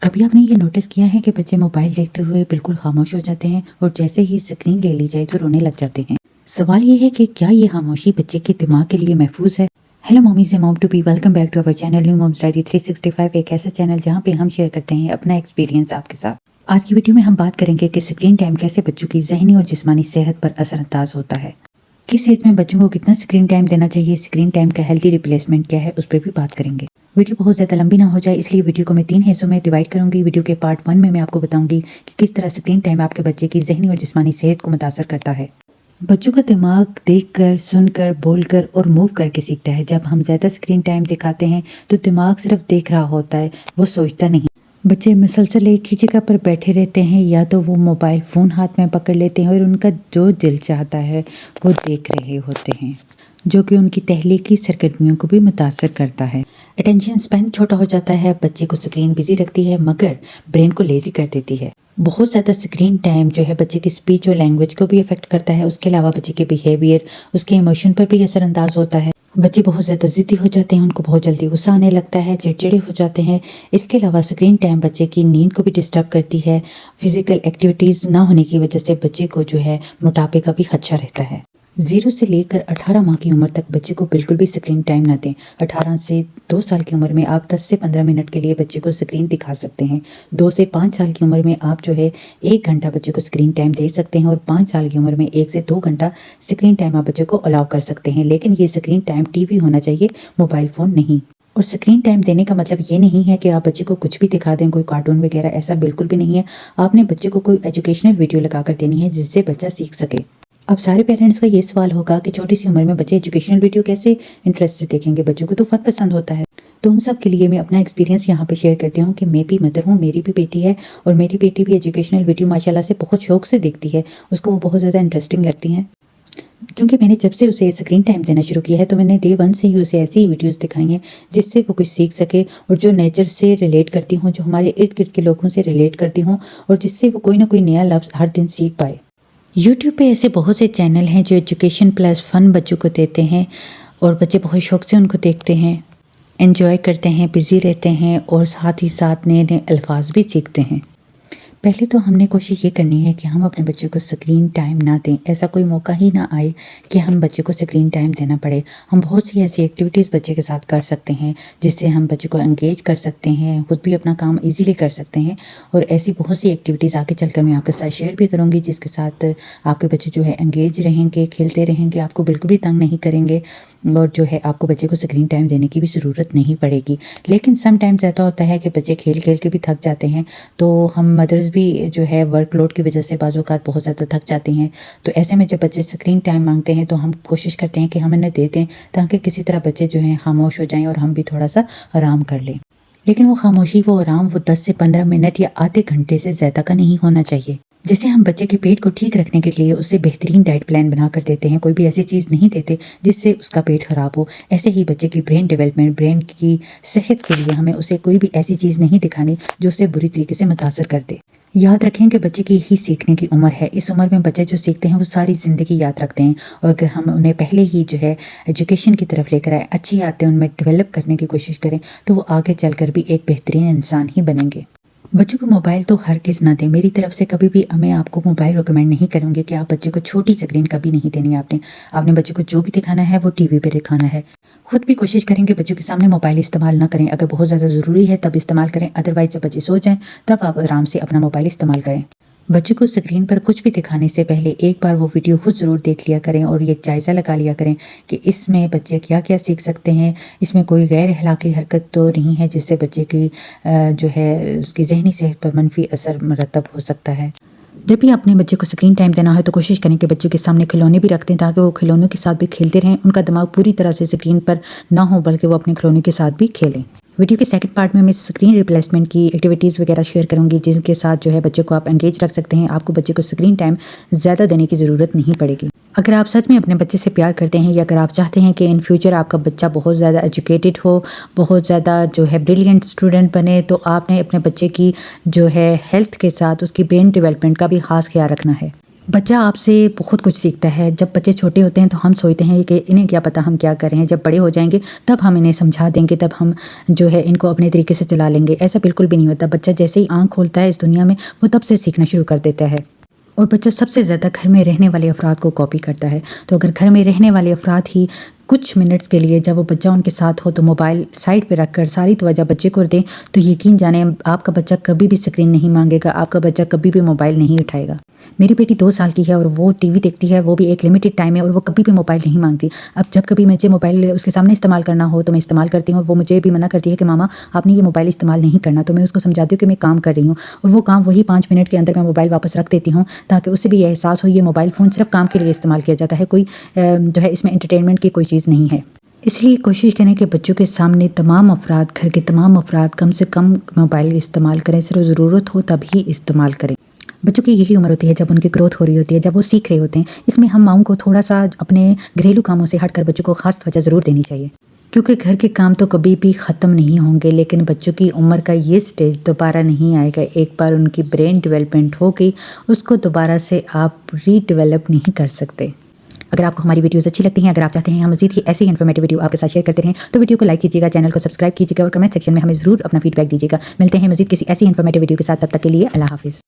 کبھی آپ نے یہ نوٹس کیا ہے کہ بچے موبائل دیکھتے ہوئے بالکل خاموش ہو جاتے ہیں اور جیسے ہی اسکرین لے لی جائے تو رونے لگ جاتے ہیں؟ سوال یہ ہے کہ کیا یہ خاموشی بچے کے دماغ کے لیے محفوظ ہے؟ Hello mommies mom to be, welcome back to our channel New Moms Diary 365، ایک ایسا چینل جہاں پہ ہم شیئر کرتے ہیں اپنا ایکسپیرینس آپ کے ساتھ۔ آج کی ویڈیو میں ہم بات کریں گے کہ اسکرین ٹائم کیسے بچوں کی ذہنی اور جسمانی صحت پر اثر انداز ہوتا ہے، کس ایج میں بچوں کو کتنا اسکرین ٹائم دینا چاہیے، اسکرین ٹائم کا ہیلتھی ریپلیسمنٹ کیا ہے، اس پہ بھی بات کریں گے۔ ویڈیو بہت زیادہ لمبی نہ ہو جائے اس لیے ویڈیو کو میں 3 حصوں میں ڈیوائڈ کروں گی۔ ویڈیو کے پارٹ 1 میں آپ کو بتاؤں گی کہ کس طرح اسکرین ٹائم آپ کے بچے کی ذہنی اور جسمانی صحت کو متاثر کرتا ہے۔ بچوں کا دماغ دیکھ کر، سن کر، بول کر اور موو کر کے سیکھتا ہے۔ جب ہم زیادہ اسکرین ٹائم دکھاتے ہیں تو دماغ صرف دیکھ رہا ہوتا ہے، وہ سوچتا نہیں۔ بچے مسلسل ایک ہی جگہ پر بیٹھے رہتے ہیں یا تو وہ موبائل فون ہاتھ میں پکڑ لیتے ہیں اور ان کا جو دل چاہتا ہے وہ دیکھ رہے ہوتے ہیں، جو کہ ان کی تخلیقی سرگرمیوں کو بھی متاثر کرتا ہے۔ اٹینشن سپین چھوٹا ہو جاتا ہے، بچے کو اسکرین بزی رکھتی ہے مگر برین کو لیزی کر دیتی ہے۔ بہت زیادہ اسکرین ٹائم جو ہے بچے کی اسپیچ اور لینگویج کو بھی افیکٹ کرتا ہے۔ اس کے علاوہ بچے کے بیہیویئر، اس کے ایموشن پر بھی اثر انداز ہوتا ہے۔ بچے بہت زیادہ ضدی ہو جاتے ہیں، ان کو بہت جلدی غصہ آنے لگتا ہے، چڑچڑے ہو جاتے ہیں۔ اس کے علاوہ اسکرین ٹائم بچے کی نیند کو بھی ڈسٹرب کرتی ہے۔ فزیکل ایکٹیویٹیز نہ ہونے کی وجہ سے بچے کو جو ہے موٹاپے کا بھی خدشہ رہتا ہے۔ 0 سے لے کر 18 ماہ کی عمر تک بچے کو بالکل بھی اسکرین ٹائم نہ دیں۔ 18 سے 2 سال کی عمر میں آپ 10 سے 15 منٹ کے لیے بچے کو اسکرین دکھا سکتے ہیں۔ 2 سے 5 سال کی عمر میں آپ جو ہے 1 گھنٹہ بچے کو اسکرین ٹائم دے سکتے ہیں، اور 5 سال کی عمر میں 1 سے 2 گھنٹہ اسکرین ٹائم آپ بچے کو الاؤ کر سکتے ہیں، لیکن یہ اسکرین ٹائم ٹی وی ہونا چاہیے، موبائل فون نہیں۔ اور اسکرین ٹائم دینے کا مطلب یہ نہیں ہے کہ آپ بچے کو کچھ بھی دکھا دیں، کوئی کارٹون وغیرہ، ایسا بالکل بھی نہیں ہے۔ آپ نے بچے کو کوئی ایجوکیشنل ویڈیو لگا کر دینی ہے جس سے بچہ سیکھ سکے۔ اب سارے پیرنٹس کا یہ سوال ہوگا کہ چھوٹی سی عمر میں بچے ایجوکیشنل ویڈیو کیسے انٹرسٹ سے دیکھیں گے، بچوں کو تو فن پسند ہوتا ہے۔ تو ان سب کے لیے میں اپنا ایکسپیرینس یہاں پہ شیئر کرتی ہوں کہ میں بھی مدر ہوں، میری بھی بیٹی ہے، اور میری بیٹی بھی ایجوکیشنل ویڈیو ماشاءاللہ سے بہت شوق سے دیکھتی ہے، اس کو وہ بہت زیادہ انٹرسٹنگ لگتی ہیں۔ کیونکہ میں نے جب سے اسے اسکرین ٹائم دینا شروع کیا ہے تو میں نے ڈے 1 سے ہی اسے ایسی ویڈیوز دکھائی ہیں جس سے وہ کچھ سیکھ سکے، اور جو نیچر سے ریلیٹ کرتی ہوں، جو ہمارے ارد گرد کے لوگوں سے ریلیٹ کرتی ہوں، اور جس سے وہ کوئی نہ کوئی نیا لفظ ہر دن سیکھ پائے۔ یوٹیوب پہ ایسے بہت سے چینل ہیں جو ایجوکیشن پلس فن بچوں کو دیتے ہیں، اور بچے بہت شوق سے ان کو دیکھتے ہیں، انجوائے کرتے ہیں، بزی رہتے ہیں، اور ساتھ ہی ساتھ نئے نئے الفاظ بھی سیکھتے ہیں۔ پہلے تو ہم نے کوشش یہ کرنی ہے کہ ہم اپنے بچے کو اسکرین ٹائم نہ دیں، ایسا کوئی موقع ہی نہ آئے کہ ہم بچے کو اسکرین ٹائم دینا پڑے۔ ہم بہت سی ایسی ایکٹیویٹیز بچے کے ساتھ کر سکتے ہیں جس سے ہم بچے کو انگیج کر سکتے ہیں، خود بھی اپنا کام ایزیلی کر سکتے ہیں، اور ایسی بہت سی ایکٹیویٹیز آگے چل کر میں آپ کے ساتھ شیئر بھی کروں گی جس کے ساتھ آپ کے بچے جو ہے انگیج رہیں گے، کھیلتے رہیں گے، آپ کو بالکل بھی تنگ نہیں کریں گے، اور جو ہے آپ کو بچے کو اسکرین ٹائم دینے کی بھی ضرورت نہیں پڑے گی۔ لیکن سم ٹائمز ایسا ہوتا ہے کہ بچے کھیل کھیل کے بھی تھک جاتے ہیں، تو ہم مدرز بھی جو ہے ورک لوڈ کی وجہ سے بعض اوقات بہت زیادہ تھک جاتے ہیں، تو ایسے میں جب بچے اسکرین ٹائم مانگتے ہیں تو ہم کوشش کرتے ہیں کہ ہم انہیں دے دیں تاکہ کسی طرح بچے جو ہیں خاموش ہو جائیں اور ہم بھی تھوڑا سا آرام کر لیں۔ لیکن وہ خاموشی، وہ آرام، وہ 10 سے 15 منٹ یا آدھے گھنٹے سے زیادہ کا نہیں ہونا چاہیے۔ جیسے ہم بچے کے پیٹ کو ٹھیک رکھنے کے لیے اسے بہترین ڈائٹ پلان بنا کر دیتے ہیں، کوئی بھی ایسی چیز نہیں دیتے جس سے اس کا پیٹ خراب ہو، ایسے ہی بچے کی برین ڈیولپمنٹ، برین کی صحت کے لیے ہمیں اسے کوئی بھی ایسی چیز نہیں دکھانی جو اسے بری طریقے سے متاثر کر دے۔ یاد رکھیں کہ بچے کی یہی سیکھنے کی عمر ہے، اس عمر میں بچے جو سیکھتے ہیں وہ ساری زندگی یاد رکھتے ہیں، اور اگر ہم انہیں پہلے ہی جو ہے ایجوکیشن کی طرف لے کر آئے، اچھی عادتیں ان میں ڈیولپ کرنے کی کوشش کریں، تو وہ آگے چل کر بھی ایک بہترین انسان ہی بنیں گے۔ بچوں کو موبائل تو ہرگز نہ دیں، میری طرف سے کبھی بھی میں آپ کو موبائل ریکمینڈ نہیں کروں گی کہ آپ بچے کو چھوٹی اسکرین کبھی نہیں دینی۔ آپ نے بچے کو جو بھی دکھانا ہے وہ ٹی وی پہ دکھانا ہے۔ خود بھی کوشش کریں کہ بچوں کے سامنے موبائل استعمال نہ کریں، اگر بہت زیادہ ضروری ہے تب استعمال کریں، ادروائز جب بچے سو جائیں تب آپ آرام سے اپنا موبائل استعمال کریں۔ بچے کو اسکرین پر کچھ بھی دکھانے سے پہلے ایک بار وہ ویڈیو خود ضرور دیکھ لیا کریں، اور یہ جائزہ لگا لیا کریں کہ اس میں بچے کیا کیا سیکھ سکتے ہیں، اس میں کوئی غیر اخلاقی حرکت تو نہیں ہے جس سے بچے کی جو ہے اس کی ذہنی صحت پر منفی اثر مرتب ہو سکتا ہے۔ جب بھی اپنے بچے کو اسکرین ٹائم دینا ہے تو کوشش کریں کہ بچوں کے سامنے کھلونے بھی رکھ دیں تاکہ وہ کھلونوں کے ساتھ بھی کھیلتے رہیں، ان کا دماغ پوری طرح سے اسکرین پر نہ ہو بلکہ وہ اپنے کھلونے کے ساتھ بھی کھیلیں۔ ویڈیو کے سیکنڈ پارٹ میں اسکرین ریپلیسمنٹ کی ایکٹیویٹیز وغیرہ شیئر کروں گی جن کے ساتھ جو ہے بچے کو آپ انگیج رکھ سکتے ہیں، آپ کو بچے کو اسکرین ٹائم زیادہ دینے کی ضرورت نہیں پڑے گی۔ اگر آپ سچ میں اپنے بچے سے پیار کرتے ہیں، یا اگر آپ چاہتے ہیں کہ ان فیوچر آپ کا بچہ بہت زیادہ ایجوکیٹڈ ہو، بہت زیادہ جو ہے بریلینٹ اسٹوڈنٹ بنے، تو آپ نے اپنے بچے کی جو ہے ہیلتھ کے ساتھ اس کی برین ڈیولپمنٹ کا بھی خاص خیال رکھنا ہے۔ بچہ آپ سے بہت کچھ سیکھتا ہے. جب بچے چھوٹے ہوتے ہیں تو ہم سوچتے ہیں کہ انہیں کیا پتہ ہم کیا کر رہے ہیں. جب بڑے ہو جائیں گے تب ہم انہیں سمجھا دیں گے, تب ہم جو ہے ان کو اپنے طریقے سے چلا لیں گے. ایسا بالکل بھی نہیں ہوتا. بچہ جیسے ہی آنکھ کھولتا ہے اس دنیا میں, وہ تب سے سیکھنا شروع کر دیتا ہے. اور بچہ سب سے زیادہ گھر میں رہنے والے افراد کو کاپی کرتا ہے. تو اگر گھر میں رہنے والے افراد ہی کچھ منٹس کے لیے جب وہ بچہ ان کے ساتھ ہو تو موبائل سائڈ پہ رکھ کر ساری توجہ بچے کو دیں, تو یقین جانیں آپ کا بچہ کبھی بھی اسکرین نہیں مانگے گا, آپ کا بچہ کبھی بھی موبائل نہیں اٹھائے گا. میری بیٹی 2 سال کی ہے اور وہ ٹی وی دیکھتی ہے, وہ بھی ایک لمیٹڈ ٹائم ہے, اور وہ کبھی بھی موبائل نہیں مانگتی. اب جب کبھی مجھے موبائل اس کے سامنے استعمال کرنا ہو تو میں استعمال کرتی ہوں, اور وہ مجھے بھی منع کرتی ہے کہ ماما آپ نے یہ موبائل استعمال نہیں کرنا. تو میں اس کو سمجھاتی ہوں کہ میں کام کر رہی ہوں, اور وہ کام وہی 5 منٹ کے اندر میں موبائل واپس رکھ دیتی ہوں, تاکہ اسے بھی یہ احساس ہو یہ موبائل فون صرف کام کے لیے استعمال کیا جاتا ہے, کوئی جو ہے اس میں انٹرٹینمنٹ کی کوئی چیز نہیں ہے. اس لیے کوشش کریں کہ بچوں کے سامنے تمام افراد, گھر کے تمام افراد کم سے کم موبائل استعمال کریں, صرف ضرورت ہو تب ہی استعمال کریں. بچوں کی یہی عمر ہوتی ہے جب ان کی گروتھ ہو رہی ہوتی ہے, جب وہ سیکھ رہے ہوتے ہیں. اس میں ہم ماؤں کو تھوڑا سا اپنے گھریلو کاموں سے ہٹ کر بچوں کو خاص توجہ ضرور دینی چاہیے, کیونکہ گھر کے کام تو کبھی بھی ختم نہیں ہوں گے, لیکن بچوں کی عمر کا یہ سٹیج دوبارہ نہیں آئے گا. ایک بار ان کی برین ڈیولپمنٹ ہو گئی, اس کو دوبارہ سے آپ ری ڈیولپ نہیں کر سکتے. اگر آپ کو ہماری ویڈیوز اچھی لگتی ہیں, اگر آپ چاہتے ہیں ہم مزید کی ایسی انفارمیٹیو ویڈیو آپ کے ساتھ شیئر کرتے رہیں, تو ویڈیو کو لائک کیجیے گا, چینل کو سبسکرائب کیجیے گا, اور کمنٹ سیکشن میں ہمیں ضرور اپنا فیڈ بیک دیجیے گا. ملتے ہیں مزید کسی ایسی انفارمیٹیو ویڈیو کے ساتھ, تب تک کے لیے اللہ حافظ.